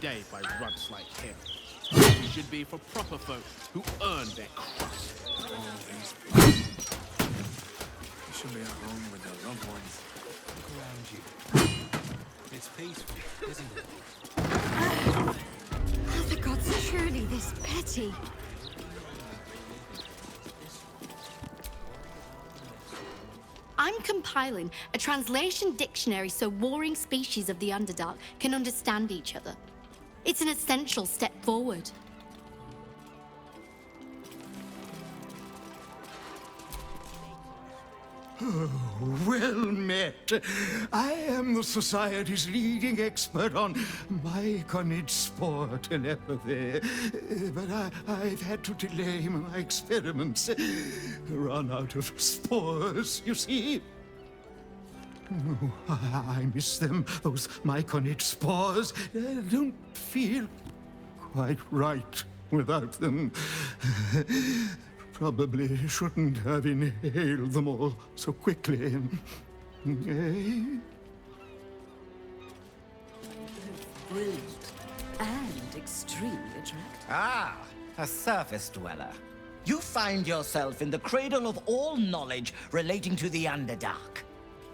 day by runts like him. We should be for proper folk who earn their crust. We should be at home with their loved ones. Look around you. It's peaceful, isn't it? Oh, the gods are surely this petty. I'm compiling a translation dictionary so warring species of the Underdark can understand each other. It's an essential step forward. Well met. I am the Society's leading expert on myconid spore telepathy. But I've had to delay my experiments. Run out of spores, you see. Oh, I miss them, those myconid spores. I don't feel quite right without them. Probably shouldn't have inhaled them all so quickly. Brilliant and extremely attractive. Ah, a surface dweller. You find yourself in the cradle of all knowledge relating to the Underdark.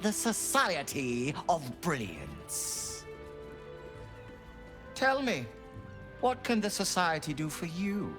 The Society of Brilliance. Tell me, what can the Society do for you?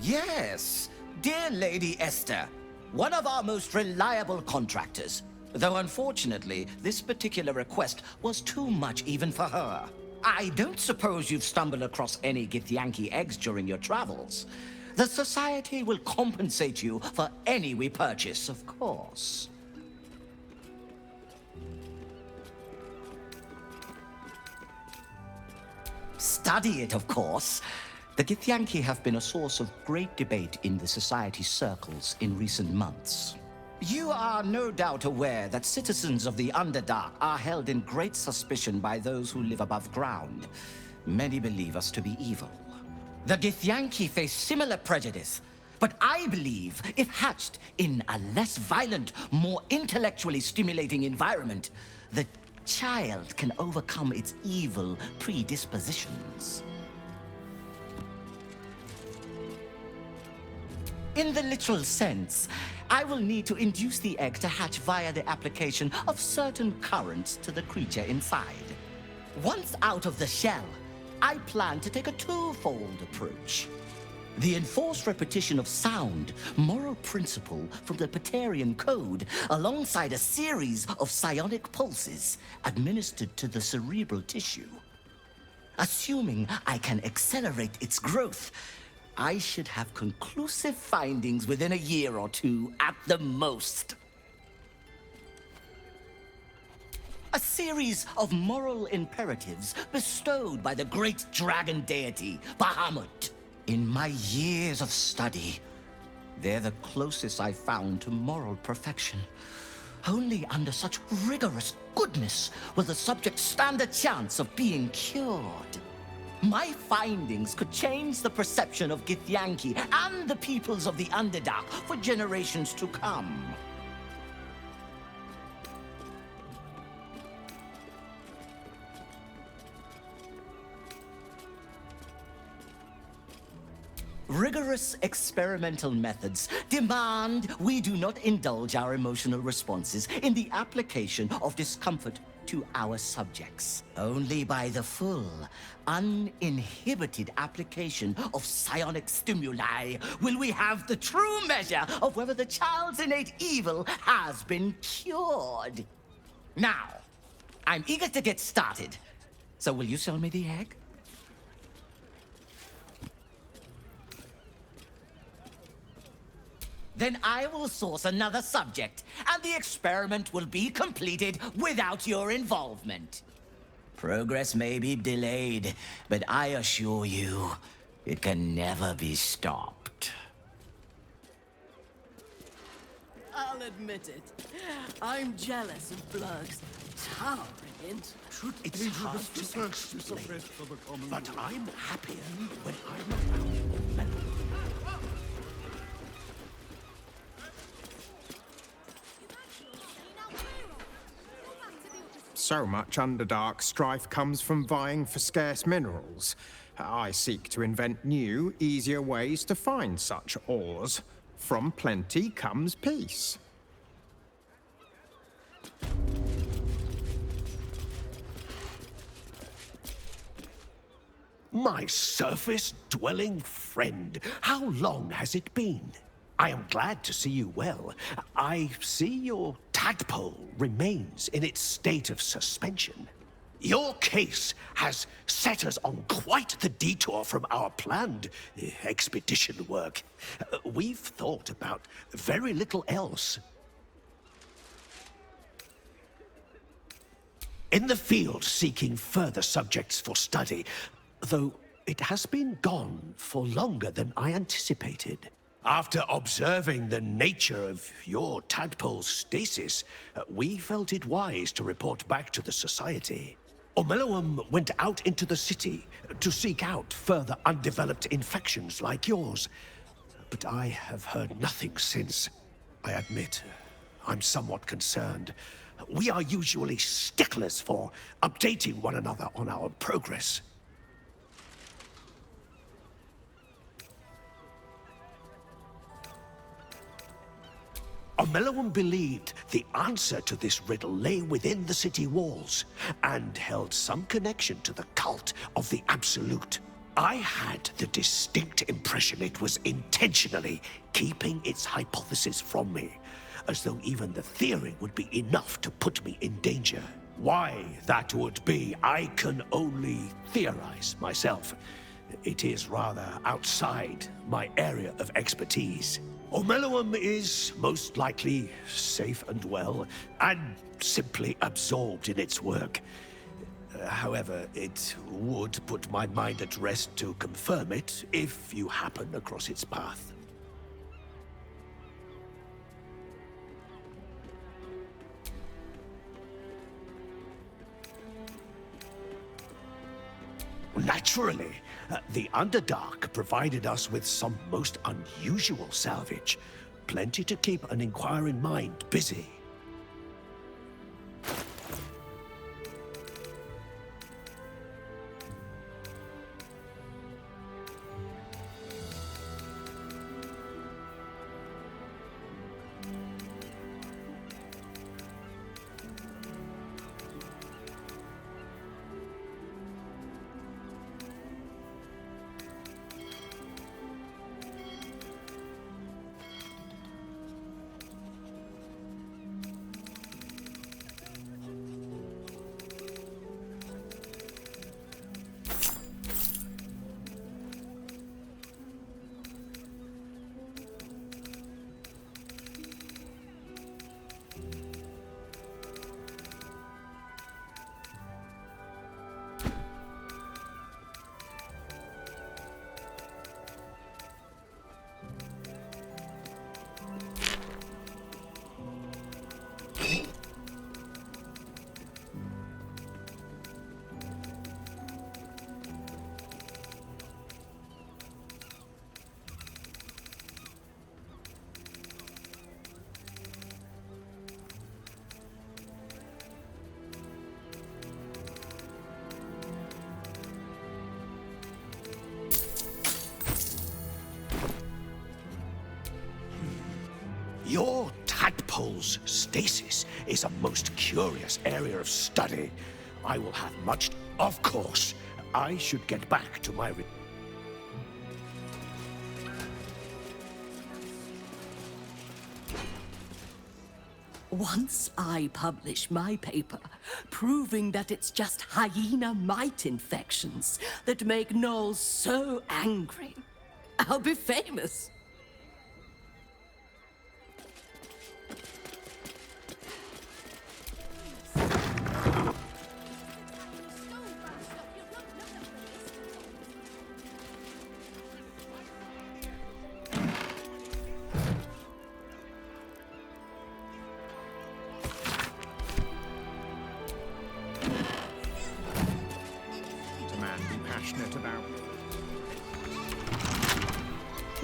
Yes, dear Lady Esther, one of our most reliable contractors. Though unfortunately, this particular request was too much even for her. I don't suppose you've stumbled across any Githyanki eggs during your travels. The Society will compensate you for any we purchase, of course. Study it, of course. The Githyanki have been a source of great debate in the Society's circles in recent months. You are no doubt aware that citizens of the Underdark are held in great suspicion by those who live above ground. Many believe us to be evil. The Githyanki face similar prejudice, but I believe if hatched in a less violent, more intellectually stimulating environment, the child can overcome its evil predispositions. In the literal sense, I will need to induce the egg to hatch via the application of certain currents to the creature inside. Once out of the shell, I plan to take a twofold approach. The enforced repetition of sound, moral principle from the Paterian Code, alongside a series of psionic pulses administered to the cerebral tissue. Assuming I can accelerate its growth, I should have conclusive findings within a year or two at the most. A series of moral imperatives bestowed by the great dragon deity, Bahamut. In my years of study, they're the closest I've found to moral perfection. Only under such rigorous goodness will the subject stand a chance of being cured. My findings could change the perception of Githyanki and the peoples of the Underdark for generations to come. Rigorous experimental methods demand we do not indulge our emotional responses in the application of discomfort to our subjects. Only by the full, uninhibited application of psionic stimuli will we have the true measure of whether the child's innate evil has been cured. Now, I'm eager to get started. So will you sell me the egg? Then I will source another subject, and the experiment will be completed without your involvement. Progress may be delayed, but I assure you, it can never be stopped. I'll admit it. I'm jealous of Blurg's towering hint. It's hard to search this explain, afresh for the common but good. I'm happier when I'm around melodies. So much Underdark strife comes from vying for scarce minerals. I seek to invent new, easier ways to find such ores. From plenty comes peace. My surface-dwelling friend, how long has it been? I am glad to see you well. I see your tadpole remains in its state of suspension. Your case has set us on quite the detour from our planned expedition work. We've thought about very little else. In the field seeking further subjects for study, though it has been gone for longer than I anticipated. After observing the nature of your tadpole's stasis, we felt it wise to report back to the Society. Omeluum went out into the city to seek out further undeveloped infections like yours. But I have heard nothing since. I admit, I'm somewhat concerned. We are usually sticklers for updating one another on our progress. Omeluum believed the answer to this riddle lay within the city walls, and held some connection to the cult of the Absolute. I had the distinct impression it was intentionally keeping its hypothesis from me, as though even the theory would be enough to put me in danger. Why that would be, I can only theorize myself. It is rather outside my area of expertise. Omeluum is most likely safe and well, and simply absorbed in its work. However, it would put my mind at rest to confirm it if you happen across its path. Naturally, the Underdark provided us with some most unusual salvage. Plenty to keep an inquiring mind busy. Your tadpole's stasis is a most curious area of study. I will have much... Of course, I should get back to my... Once I publish my paper, proving that it's just hyena mite infections that make gnolls so angry, I'll be famous.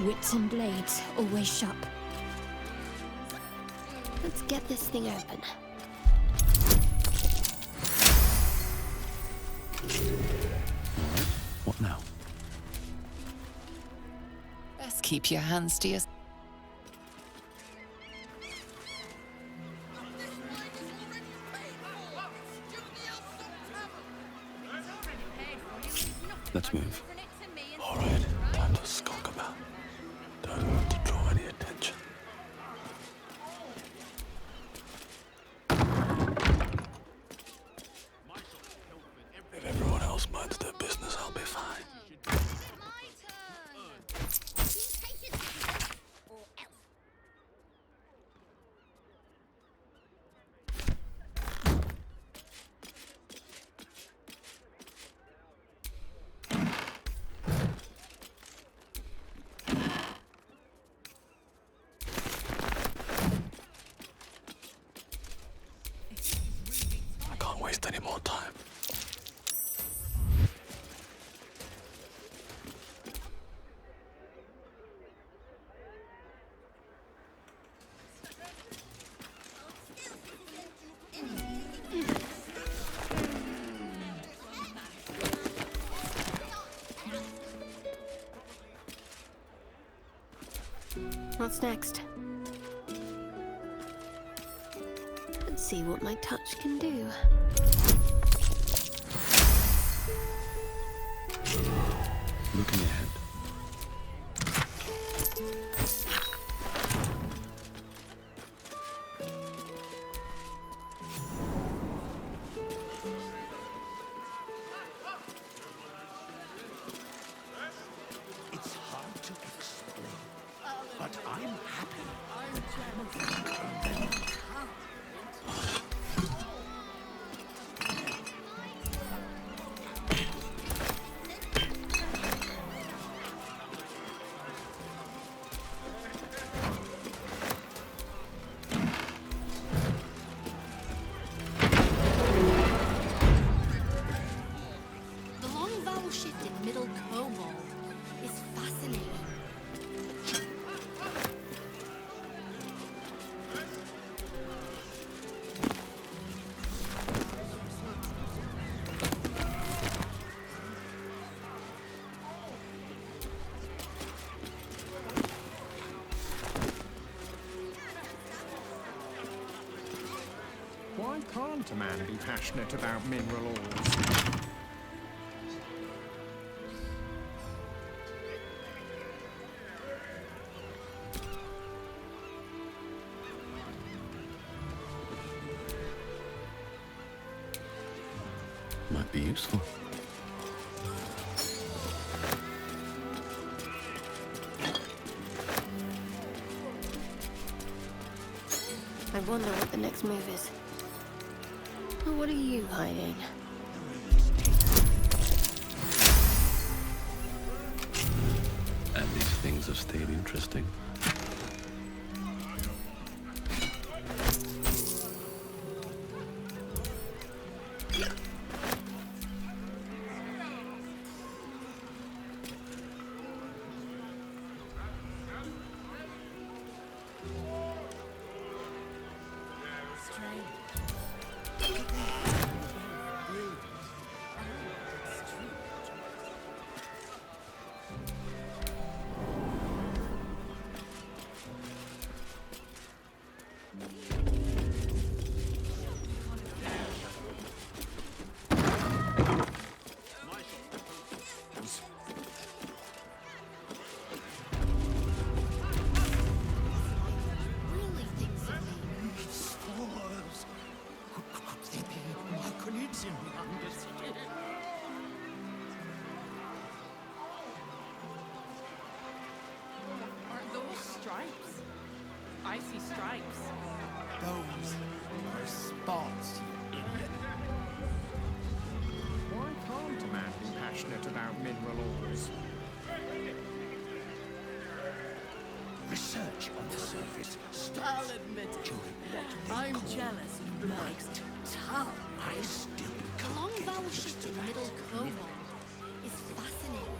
Wits and blades, always sharp. Let's get this thing open. Alright, what now? Best keep your hands to yourself. Let's move. Alright, time to skulk about. Don't want to draw any attention. If everyone else minds their business, I'll be fine. I can't waste any more time. What's next? Let's see what my touch can do. Looking ahead. It's hard to explain, but I'm happy. The long vowel shift in middle cobalt is fascinating. Why can't a man be passionate about mineral ores? Might be useful. I wonder what the next move is. Well, what are you hiding? And these things have stayed interesting. Really thinks of me. Spores. Could they be Arcanids in the Undercity? Are those stripes? I see stripes. Those are spots, you idiot. Why can't a man be passionate about mineral ores? Research on the surface stops I'll admit it. during what they I'm call jealous of Mike's tongue. I still The can't long get vowel used shift to in that. middle cobalt is fascinating.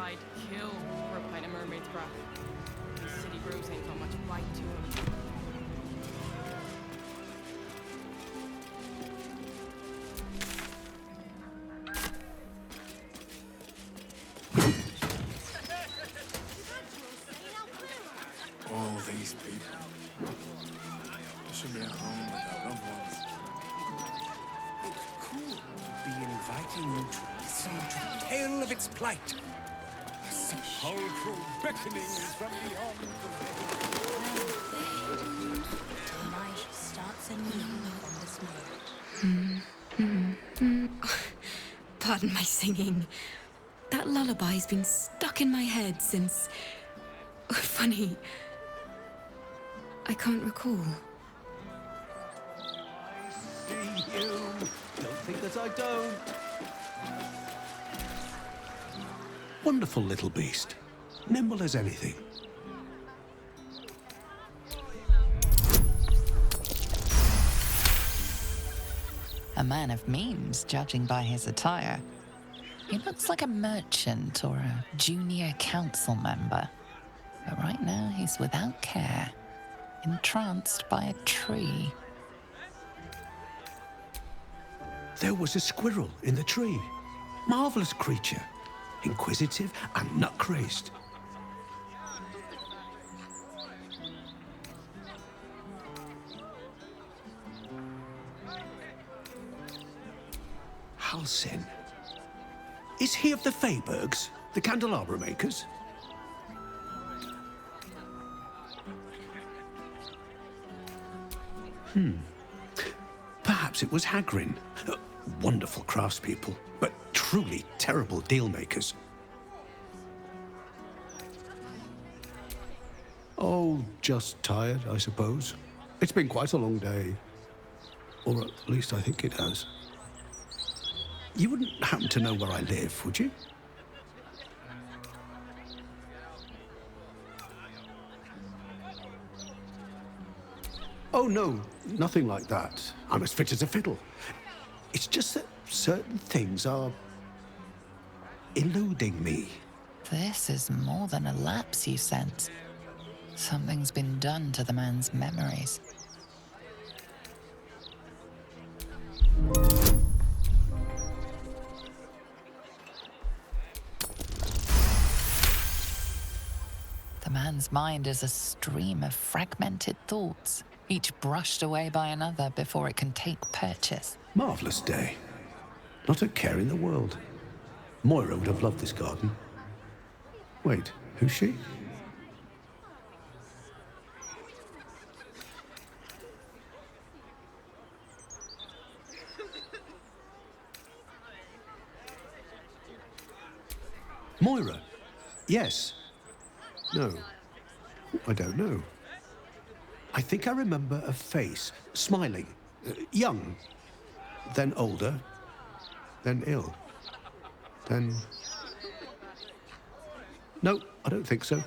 I'd kill for a pint of mermaid's breath. These city brews ain't got much bite to them. All these people. They should be at home with their loved ones. It's cool to be inviting you to listen to the tale of its plight. A sepulchral beckonings from beyond the Life starts anew from this moment. Pardon my singing. That lullaby's been stuck in my head since... Funny. I can't recall. see you. Don't think that I don't. Wonderful little beast. Nimble as anything. A man of means, judging by his attire. He looks like a merchant or a junior council member. But right now, he's without care, entranced by a tree. There was a squirrel in the tree. Marvelous creature. Inquisitive and nut-crazed. Halsin. Is he of the Feybergs, the candelabra makers? Perhaps it was Hagrin. Wonderful craftspeople, but truly terrible deal-makers. Oh, just tired, I suppose. It's been quite a long day. Or at least I think it has. You wouldn't happen to know where I live, would you? Oh, no, nothing like that. I'm as fit as a fiddle. It's just that certain things are eluding me. This is more than a lapse, you sense. Something's been done to the man's memories. The man's mind is a stream of fragmented thoughts, each brushed away by another before it can take purchase. Marvelous day. Not a care in the world. Moira would have loved this garden. Wait, who's she? Moira? Yes. No. I don't know. I think I remember a face, smiling, young, then older, then ill, then... No, I don't think so.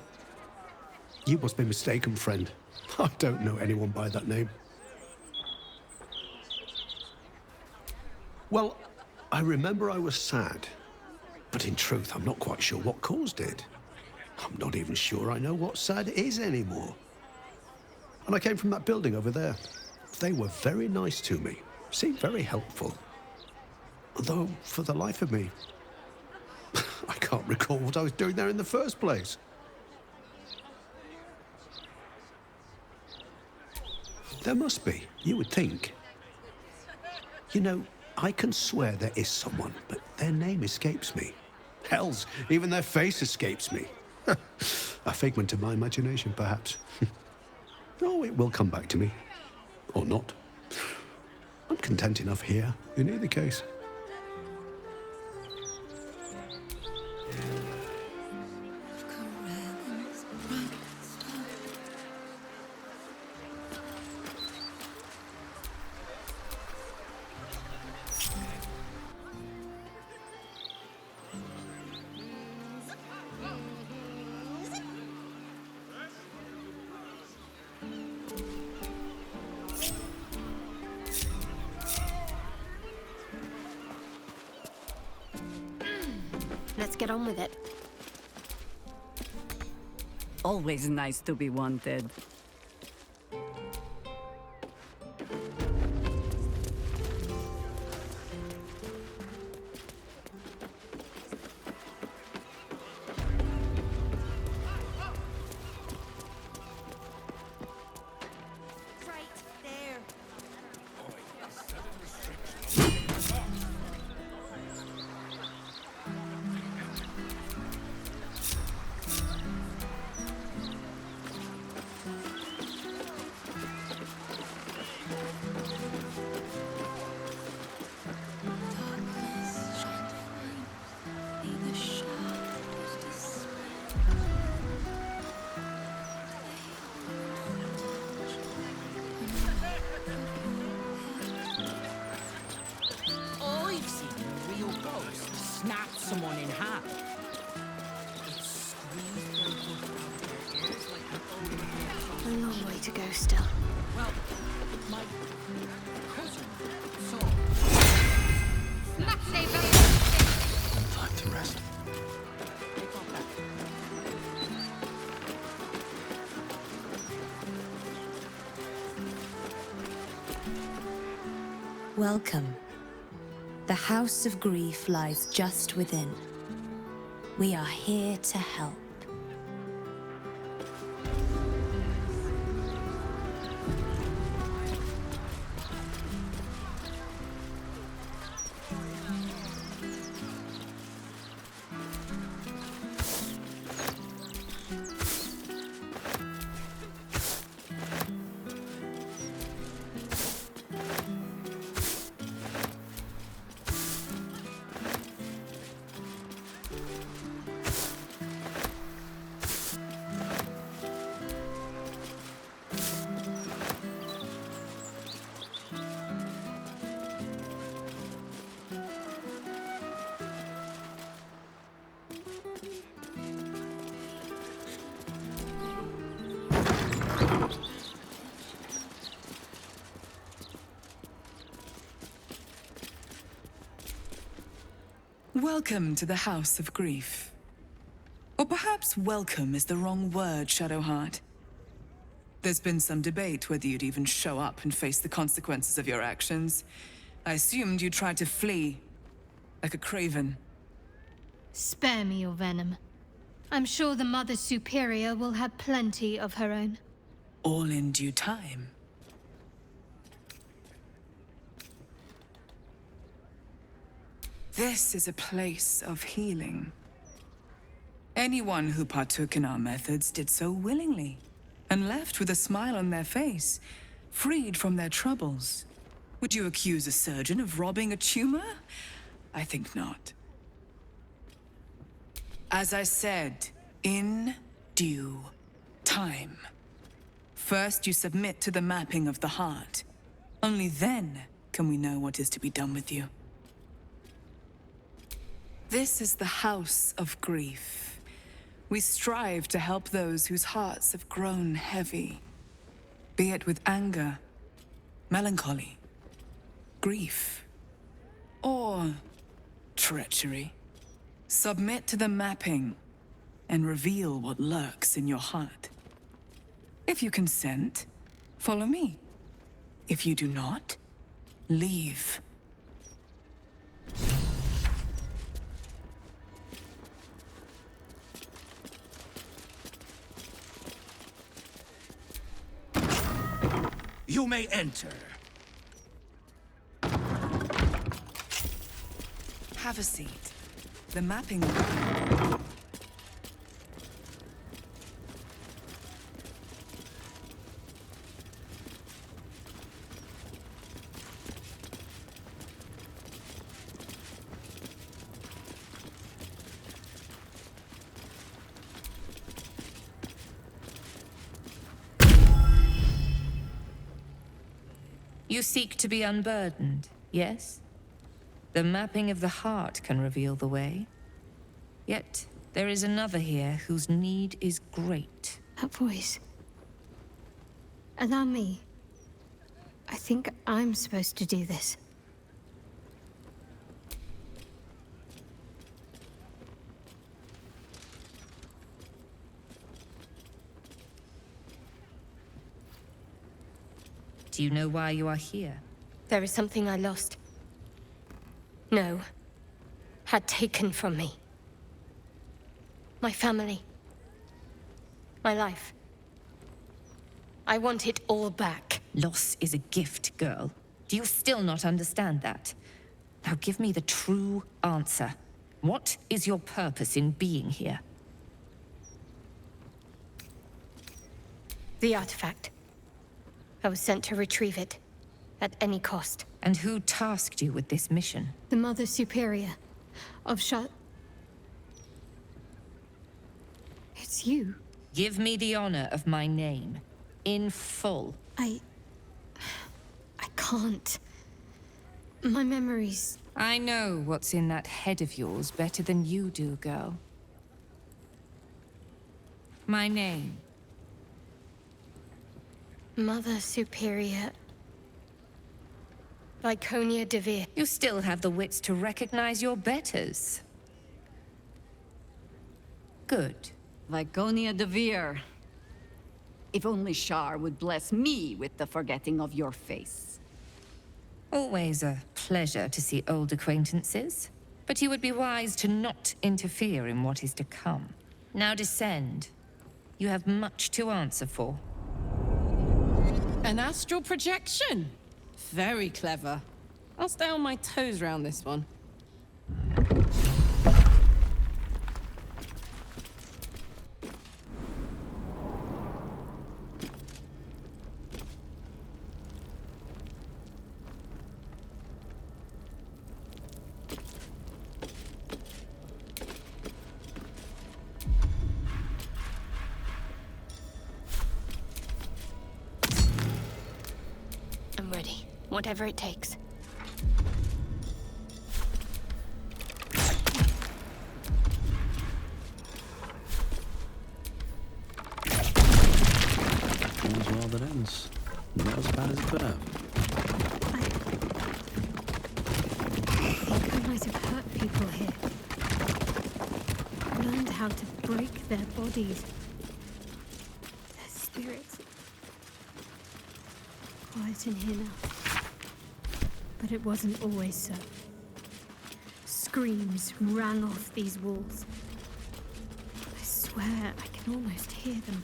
You must be mistaken, friend. I don't know anyone by that name. Well, I remember I was sad, but in truth, I'm not quite sure what caused it. I'm not even sure I know what sad is anymore. And I came from that building over there. They were very nice to me, seemed very helpful. Though, for the life of me, I can't recall what I was doing there in the first place. There must be, you would think. You know, I can swear there is someone, but their name escapes me. Hells, even their face escapes me. A figment of my imagination, perhaps. Oh, it will come back to me. Or not. I'm content enough here, in either case. Let's get on with it. Always nice to be wanted. I've seen a real ghost snap someone in half. It squeezed their blood out their ears like an old A long way to go still. Well, my cousin saw. Time to rest. Take off that. Welcome. The House of Grief lies just within. We are here to help. Welcome to the House of Grief. Or perhaps welcome is the wrong word, Shadowheart. There's been some debate whether you'd even show up and face the consequences of your actions. I assumed you tried to flee, like a craven. Spare me your venom. I'm sure the Mother Superior will have plenty of her own. All in due time. This is a place of healing. Anyone who partook in our methods did so willingly, and left with a smile on their face, freed from their troubles. Would you accuse a surgeon of robbing a tumor? I think not. As I said, in due time. First, you submit to the mapping of the heart. Only then can we know what is to be done with you. This is the House of Grief. We strive to help those whose hearts have grown heavy, be it with anger, melancholy, grief, or treachery. Submit to the mapping and reveal what lurks in your heart. If you consent, follow me. If you do not, leave. You may enter. Have a seat. The mapping... You seek to be unburdened, yes? The mapping of the heart can reveal the way. Yet, there is another here whose need is great. That voice. Allow me. I think I'm supposed to do this. Do you know why you are here? There is something I lost. No. Had taken from me. My family. My life. I want it all back. Loss is a gift, girl. Do you still not understand that? Now give me the true answer. What is your purpose in being here? The artifact. I was sent to retrieve it. At any cost. And who tasked you with this mission? The Mother Superior of It's you. Give me the honor of my name. In full. I can't. My memories... I know what's in that head of yours better than you do, girl. My name. Mother Superior... Viconia de Veer. You still have the wits to recognize your betters. Good. Viconia de Veer. If only Shar would bless me with the forgetting of your face. Always a pleasure to see old acquaintances. But you would be wise to not interfere in what is to come. Now descend. You have much to answer for. An astral projection? Very clever. I'll stay on my toes around this one. I'm ready. Whatever it takes. All's well that ends. Not as bad as it could have. I think I might have hurt people here. Learned how to break their bodies. Their spirits. Quiet in here now. But it wasn't always so. Screams rang off these walls. I swear I can almost hear them.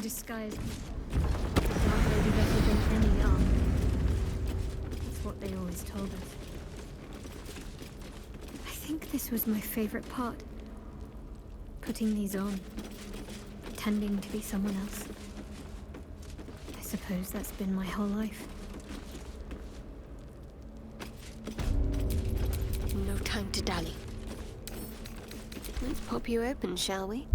Disguise. Dark Lady better than any armor. That's what they always told us. I think this was my favorite part. Putting these on. Pretending to be someone else. I suppose that's been my whole life. No time to dally. Let's pop you open, shall we?